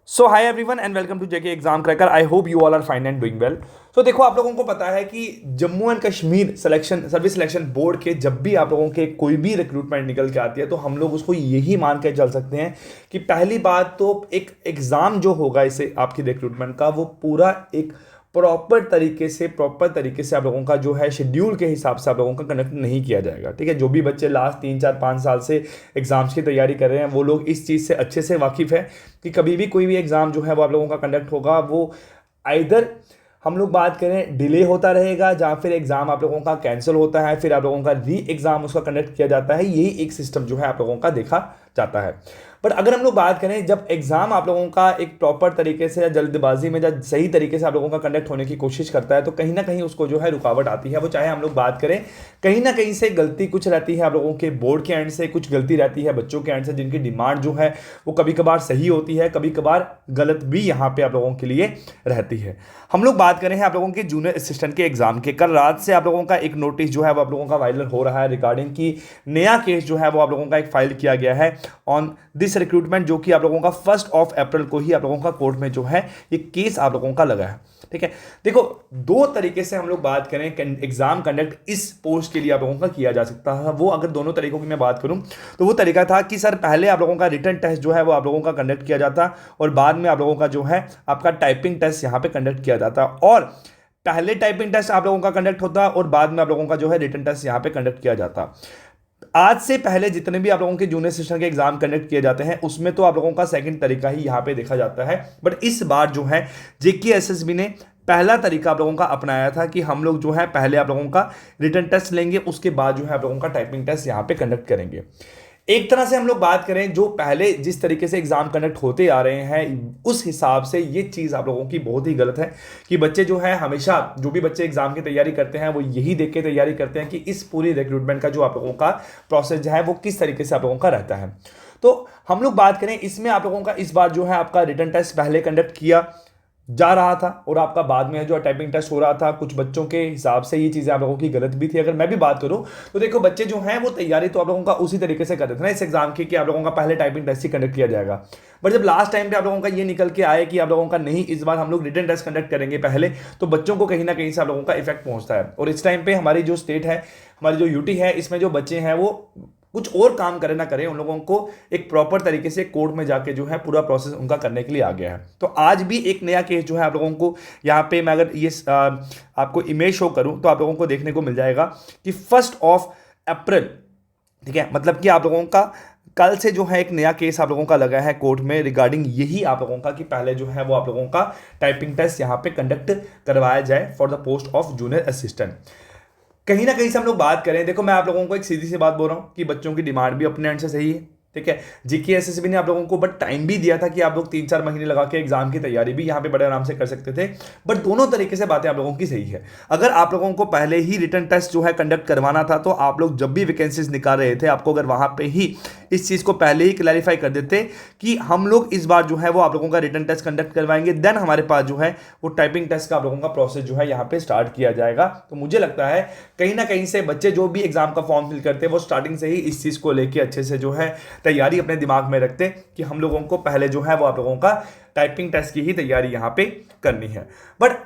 So hi everyone and welcome to JK exam cracker. I hope you all are fine and doing well. तो देखो, आप लोगों को पता है कि Jammu and Kashmir selection service selection board के जब भी आप लोगों के कोई भी रिक्रूटमेंट निकल के आती है तो हम लोग उसको यही मान के चल सकते हैं कि पहली बात तो एक एग्ज़ाम जो होगा इसे आपकी रिक्रूटमेंट का, वो पूरा एक प्रॉपर तरीके से आप लोगों का जो है शेड्यूल के हिसाब से आप लोगों का कंडक्ट नहीं किया जाएगा। ठीक है, जो भी बच्चे लास्ट 3 4 5 साल से एग्जाम्स की तैयारी कर रहे हैं वो लोग इस चीज़ से अच्छे से वाकिफ़ है कि कभी भी कोई भी एग्ज़ाम जो है वो आप लोगों का कंडक्ट होगा, वो आइदर हम लोग बात करें डिले होता रहेगा, जहाँ फिर एग्ज़ाम आप लोगों का कैंसिल होता है, फिर आप लोगों का री एग्ज़ाम उसका कंडक्ट किया जाता है। यही एक सिस्टम जो है आप लोगों का देखा जाता है। बट अगर हम लोग बात करें जब एग्ज़ाम आप लोगों का एक प्रॉपर तरीके से या जल्दबाजी में जब सही तरीके से आप लोगों का कंडक्ट होने की कोशिश करता है तो कहीं ना कहीं उसको जो है रुकावट आती है। वो चाहे हम लोग बात करें, कहीं ना कहीं से गलती कुछ रहती है आप लोगों के बोर्ड के एंड से, कुछ गलती रहती है बच्चों के एंड से, जिनकी डिमांड जो है वो कभी कभार सही होती है, कभी कभार गलत भी यहाँ पे आप लोगों के लिए रहती है। हम लोग बात करें आप लोगों के जूनियर असिस्टेंट के एग्जाम के, कल रात से आप लोगों का एक नोटिस जो है वो आप लोगों का वायरल हो रहा है रिगार्डिंग की नया केस जो है वो आप लोगों का एक फाइल किया गया है ऑन दिस रिक्रूटमेंट, जो कि आप लोगों का 1 अप्रैल को ही आप लोगों का कोर्ट में जो है ये केस आप लोगों का लगा है। ठीक है, देखो, दो तरीके से हम लोग बात करें एग्जाम कंडक्ट इस पोस्ट के लिए आप लोगों का किया जा सकता है। वो अगर दोनों तरीकों की मैं बात करूं तो वो तरीका था कि सर पहले आप लोगों का रिटन टेस्ट जो है वो आप लोगों का कंडक्ट किया जाता और बाद में आप लोगों का जो है आपका टाइपिंग टेस्ट यहां पे कंडक्ट किया जाता, और पहले टाइपिंग टेस्ट आप लोगों का कंडक्ट होता और बाद में आप लोगों का जो है रिटन टेस्ट यहां पे कंडक्ट किया जाता। आज से पहले जितने भी आप लोगों के जूनियर सेशन के एग्जाम कंडक्ट किए जाते हैं उसमें तो आप लोगों का सेकंड तरीका ही यहां पे देखा जाता है। बट इस बार जो है जेके एसएसबी ने पहला तरीका आप लोगों का अपनाया था कि हम लोग जो है पहले आप लोगों का रिटन टेस्ट लेंगे, उसके बाद जो है आप लोगों का टाइपिंग टेस्ट यहां पे कंडक्ट करेंगे। एक तरह से हम लोग बात करें जो पहले जिस तरीके से एग्जाम कंडक्ट होते आ रहे हैं उस हिसाब से ये चीज़ आप लोगों की बहुत ही गलत है कि बच्चे जो है हमेशा, जो भी बच्चे एग्जाम की तैयारी करते हैं वो यही देख के तैयारी करते हैं कि इस पूरी रिक्रूटमेंट का जो आप लोगों का प्रोसेस जो है वो किस तरीके से आप लोगों का रहता है। तो हम लोग बात करें इसमें आप लोगों का इस बार जो है आपका रिटन टेस्ट पहले कंडक्ट किया जा रहा था और आपका बाद में जो टाइपिंग टेस्ट हो रहा था। कुछ बच्चों के हिसाब से ये चीज़ें आप लोगों की गलत भी थी। अगर मैं भी बात करूं तो देखो, बच्चे जो हैं वो तैयारी तो आप लोगों का उसी तरीके से करते थे ना इस एग्जाम की कि आप लोगों का पहले टाइपिंग टेस्ट ही कंडक्ट किया जाएगा। बट जब लास्ट टाइम पे आप लोगों का ये निकल के आए कि आप लोगों का नहीं, इस बार हम लोग रिटन टेस्ट कंडक्ट करेंगे पहले, तो बच्चों को कहीं ना कहीं से आप लोगों का इफेक्ट पहुंचता है। और इस टाइम पे हमारी जो स्टेट है, हमारी जो यूटी है, इसमें जो बच्चे हैं वो कुछ और काम करें ना करें, उन लोगों को एक प्रॉपर तरीके से कोर्ट में जाके जो है पूरा प्रोसेस उनका करने के लिए आ गया है। तो आज भी एक नया केस जो है आप लोगों को यहाँ पे मैं अगर ये आपको इमेज शो करूँ तो आप लोगों को देखने को मिल जाएगा कि 1 अप्रैल, ठीक है, मतलब कि आप लोगों का कल से जो है एक नया केस आप लोगों का लगा है कोर्ट में रिगार्डिंग यही आप लोगों का कि पहले जो है वो आप लोगों का टाइपिंग टेस्ट यहाँ पे कंडक्ट करवाया जाए for the post of junior assistant. कहीं ना कहीं से हम लोग बात करें, देखो मैं आप लोगों को एक सीधी सी बात बोल रहा हूँ कि बच्चों की डिमांड भी अपने एंड से सही है। ठीक है, जीके एसएसबी ने आप लोगों को बट टाइम भी दिया था कि आप लोग 3 4 महीने लगा के एग्जाम की तैयारी भी यहाँ पे बड़े आराम से कर सकते थे। बट दोनों तरीके से बातें आप लोगों की सही है। अगर आप लोगों को पहले ही रिटन टेस्ट जो है कंडक्ट करवाना था तो आप लोग जब भी वैकेंसीज निकाल रहे थे आपको अगर वहां पे ही इस चीज को पहले ही क्लैरिफाई कर देते कि हम लोग इस बार जो है वो आप लोगों का रिटन टेस्ट कंडक्ट करवाएंगे, देन हमारे पास जो है वो टाइपिंग टेस्ट का आप लोगों का प्रोसेस जो है यहाँ पे स्टार्ट किया जाएगा। तो मुझे लगता है कहीं ना कहीं से बच्चे जो भी एग्जाम का फॉर्म फिल करते हैं वो स्टार्टिंग से ही इस चीज को लेके अच्छे से जो है तैयारी अपने दिमाग में रखते कि हम लोगों को पहले जो है वो आप लोगों का टाइपिंग टेस्ट की ही तैयारी यहाँ पे करनी है। बट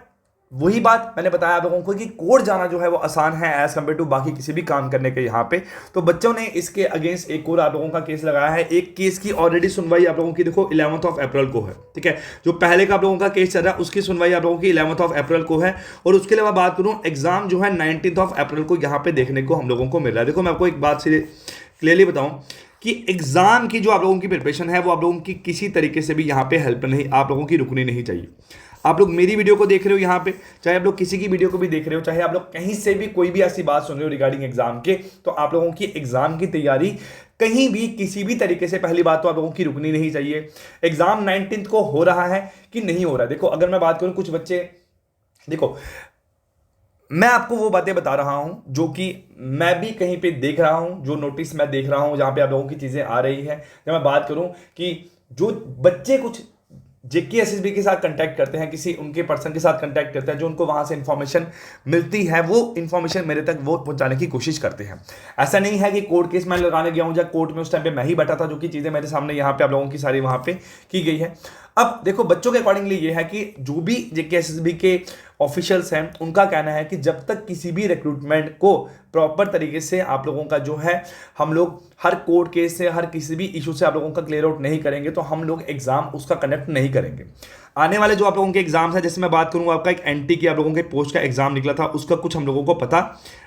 वही बात मैंने बताया आप लोगों को कि कोर्ट जाना जो है वो आसान है एज कम्पेयर टू बाकी किसी भी काम करने के यहाँ पे। तो बच्चों ने इसके अगेंस्ट एक और आप लोगों का केस लगाया है। एक केस की ऑलरेडी सुनवाई आप लोगों की देखो 11 अप्रैल को है। ठीक है, जो पहले का आप लोगों का केस चल रहा है उसकी सुनवाई आप लोगों की 11 अप्रैल को है। और उसके अलावा बात करूँ, एग्जाम जो है 19 अप्रैल को यहाँ पे देखने को हम लोगों को मिल रहा है। देखो मैं आपको एक बात से क्लियरली बताऊं कि एग्जाम की जो आप लोगों की प्रिपरेशन है वो आप लोगों की किसी तरीके से भी यहाँ पे हेल्प नहीं, आप लोगों की रुकनी नहीं चाहिए। आप लोग मेरी वीडियो को देख रहे हो यहाँ पे, चाहे आप लोग किसी की वीडियो को भी देख रहे हो, चाहे आप लोग कहीं से भी कोई भी ऐसी बात सुन रहे हो रिगार्डिंग एग्जाम के, तो आप लोगों की एग्जाम की तैयारी कहीं भी किसी भी तरीके से, पहली बात तो आप लोगों की रुकनी नहीं चाहिए। एग्जाम 19 को हो रहा है कि नहीं हो रहा है, देखो अगर मैं बात करूं कुछ बच्चे, देखो मैं आपको वो बातें बता रहा हूं जो कि मैं भी कहीं पे देख रहा हूं, जो नोटिस मैं देख रहा हूं जहां पे आप लोगों की चीजें आ रही है। जब मैं बात करूं कि जो बच्चे कुछ जेके एसएसबी के साथ कांटेक्ट करते हैं, किसी उनके पर्सन के साथ कांटेक्ट करते हैं, जो उनको वहां से इंफॉर्मेशन मिलती है वो इंफॉर्मेशन मेरे तक वो पहुंचाने की कोशिश करते हैं। ऐसा नहीं है कि कोर्ट केस मैं लगाने गया हूं या कोर्ट में उस टाइम पे मैं ही बैठा था, जो कि चीज़ें मेरे सामने यहाँ पे आप लोगों की सारी वहाँ पे की गई है। अब देखो बच्चों के अकॉर्डिंगली ये है कि जो भी जेके एसएसबी के ऑफिशियल्स हैं उनका कहना है कि जब तक किसी भी रिक्रूटमेंट को प्रॉपर तरीके से आप लोगों का जो है हम लोग हर कोर्ट केस से हर किसी भी इशू से आप लोगों का क्लियर आउट नहीं करेंगे तो हम लोग एग्जाम उसका कंडक्ट नहीं करेंगे। आने वाले जो आप लोगों के एग्जाम्स हैं, जैसे मैं बात करूं आपका एक एनटी की आप लोगों के पोस्ट का एग्जाम निकला था, उसका कुछ हम लोगों को पता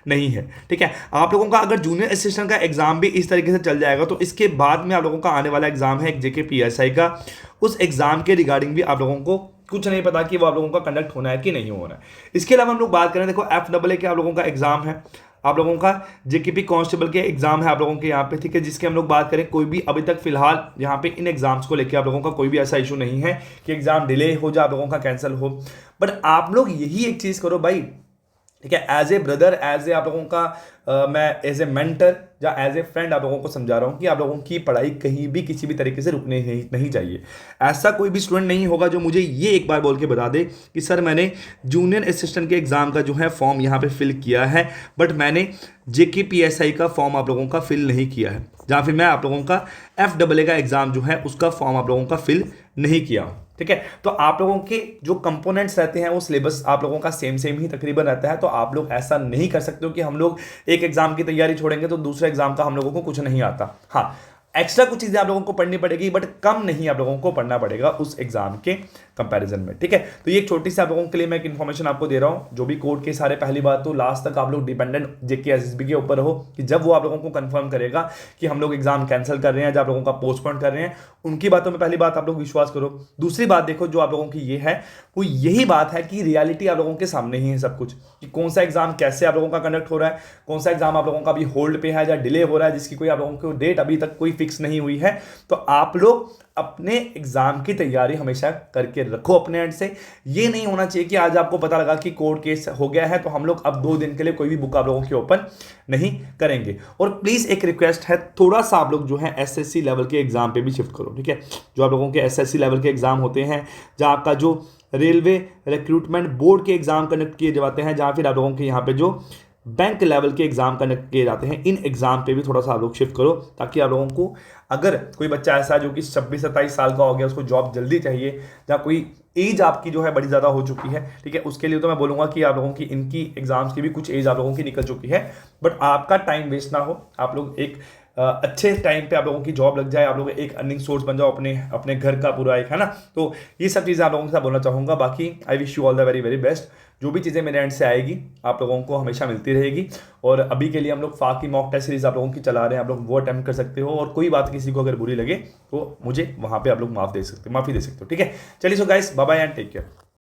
नहीं है। ठीक है, आप लोगों का अगर जूनियर असिस्टेंट का एग्जाम भी इस तरीके से चल जाएगा तो इसके बाद में आप लोगों का आने वाला एग्जाम है एक जेके पीएसआई का, उस एग्जाम के रिगार्डिंग भी आप लोगों को कुछ नहीं पता कि वो आप लोगों का कंडक्ट होना है कि नहीं होना है। इसके अलावा हम लोग बात करें, देखो FAA के आप लोगों का एग्जाम है, आप लोगों का जेकेपी कांस्टेबल के एग्जाम है आप लोगों के यहाँ पे, ठीक है, जिसके हम लोग बात करें कोई भी अभी तक फिलहाल यहाँ पे इन एग्जाम्स को लेके आप लोगों का कोई भी ऐसा इशू नहीं है कि एग्जाम डिले हो जाए, आप लोगों का कैंसिल हो। बट आप लोग यही एक चीज़ करो भाई, ठीक है, as a brother, as a आप लोगों का मैं एज ए मेंटर या एज ए फ्रेंड आप लोगों को समझा रहा हूँ कि आप लोगों की पढ़ाई कहीं भी किसी भी तरीके से रुकने नहीं चाहिए। ऐसा कोई भी स्टूडेंट नहीं होगा जो मुझे ये एक बार बोल के बता दे कि सर मैंने जूनियर असिस्टेंट के एग्ज़ाम का जो है फॉर्म यहाँ पे फिल किया है बट मैंने जेके पीएसआई का फॉर्म आप लोगों का फिल नहीं किया है, जहाँ फिर मैं आप लोगों का FAA का एग्ज़ाम जो है उसका फॉर्म आप लोगों का फिल नहीं किया। ठीक है, तो आप लोगों के जो कंपोनेंट्स रहते हैं वो सिलेबस आप लोगों का सेम ही तकरीबन रहता है, तो आप लोग ऐसा नहीं कर सकते हो कि हम लोग एक एग्जाम की तैयारी छोड़ेंगे तो दूसरे एग्जाम का हम लोगों को कुछ नहीं आता। हाँ, एक्स्ट्रा कुछ चीज़ें आप लोगों को पढ़नी पड़ेगी बट कम नहीं आप लोगों को पढ़ना पड़ेगा उस एग्जाम के कंपैरिजन में। ठीक है, तो ये एक छोटी सी आप लोगों के लिए मैं एक इन्फॉर्मेशन आपको दे रहा हूँ। जो भी कोर्ट के सारे, पहली बात तो लास्ट तक आप लोग डिपेंडेंट जेके एसएसबी के ऊपर हो कि जब वो आप लोगों को कंफर्म करेगा कि हम लोग एग्जाम कैंसिल कर रहे हैं, जब आप लोगों का पोस्टपोन कर रहे हैं, उनकी बातों में पहली बात आप लोग विश्वास करो। दूसरी बात देखो जो आप लोगों की ये है वो यही बात है कि रियलिटी आप लोगों के सामने ही है सब कुछ, कि कौन सा एग्जाम कैसे आप लोगों का कंडक्ट हो रहा है, कौन सा एग्जाम आप लोगों का अभी होल्ड पे है या डिले हो रहा है, जिसकी कोई आप लोगों को डेट अभी तक कोई फिक्स नहीं हुई है। तो आप लोग अपने एग्जाम की तैयारी हमेशा करके रखो अपने एंड से। ये नहीं होना चाहिए कि आज आपको पता लगा कि कोर्ट केस हो गया है तो हम लोग अब 2 दिन के लिए कोई भी बुक आप लोगों की ओपन नहीं करेंगे। और प्लीज एक रिक्वेस्ट है, थोड़ा सा आप लोग जो है एसएससी लेवल के एग्जाम पे भी शिफ्ट करो। ठीक है, जो आप लोगों के एसएससी लेवल के एग्जाम होते हैं, जहां आपका जो रेलवे रिक्रूटमेंट बोर्ड के एग्जाम कनेक्ट किए जाते हैं, जहां फिर आप लोगों के यहाँ पे जो बैंक लेवल के एग्जाम कनेक्ट किए जाते हैं, इन एग्जाम पे भी थोड़ा सा आप लोग शिफ्ट करो, ताकि आप लोगों को अगर कोई बच्चा ऐसा जो कि 26-27 साल का हो गया, उसको जॉब जल्दी चाहिए, या कोई एज आपकी जो है बड़ी ज़्यादा हो चुकी है, ठीक है, उसके लिए तो मैं बोलूँगा कि आप लोगों की इनकी एग्जाम्स की भी कुछ एज आप लोगों की निकल चुकी है, बट आपका टाइम वेस्ट ना हो, आप लोग एक अच्छे टाइम पे आप लोगों की जॉब लग जाए, आप लोग एक अर्निंग सोर्स बन जाओ अपने घर का पूरा एक, है ना। तो ये सब चीज़ें आप लोगों के साथ बोलना चाहूँगा। बाकी I wish you all the very very best. जो भी चीज़ें मेरे एंड से आएगी आप लोगों को हमेशा मिलती रहेगी। और अभी के लिए हम लोग फाक की मॉक टेस्ट सीरीज आप लोगों की चला रहे हैं, आप लोग वो अटेम्प्ट कर सकते हो, और कोई बात किसी को अगर बुरी लगे तो मुझे वहाँ पे आप लोग माफ़ी दे सकते हो। ठीक है, चलिए so guys, bye bye and take care.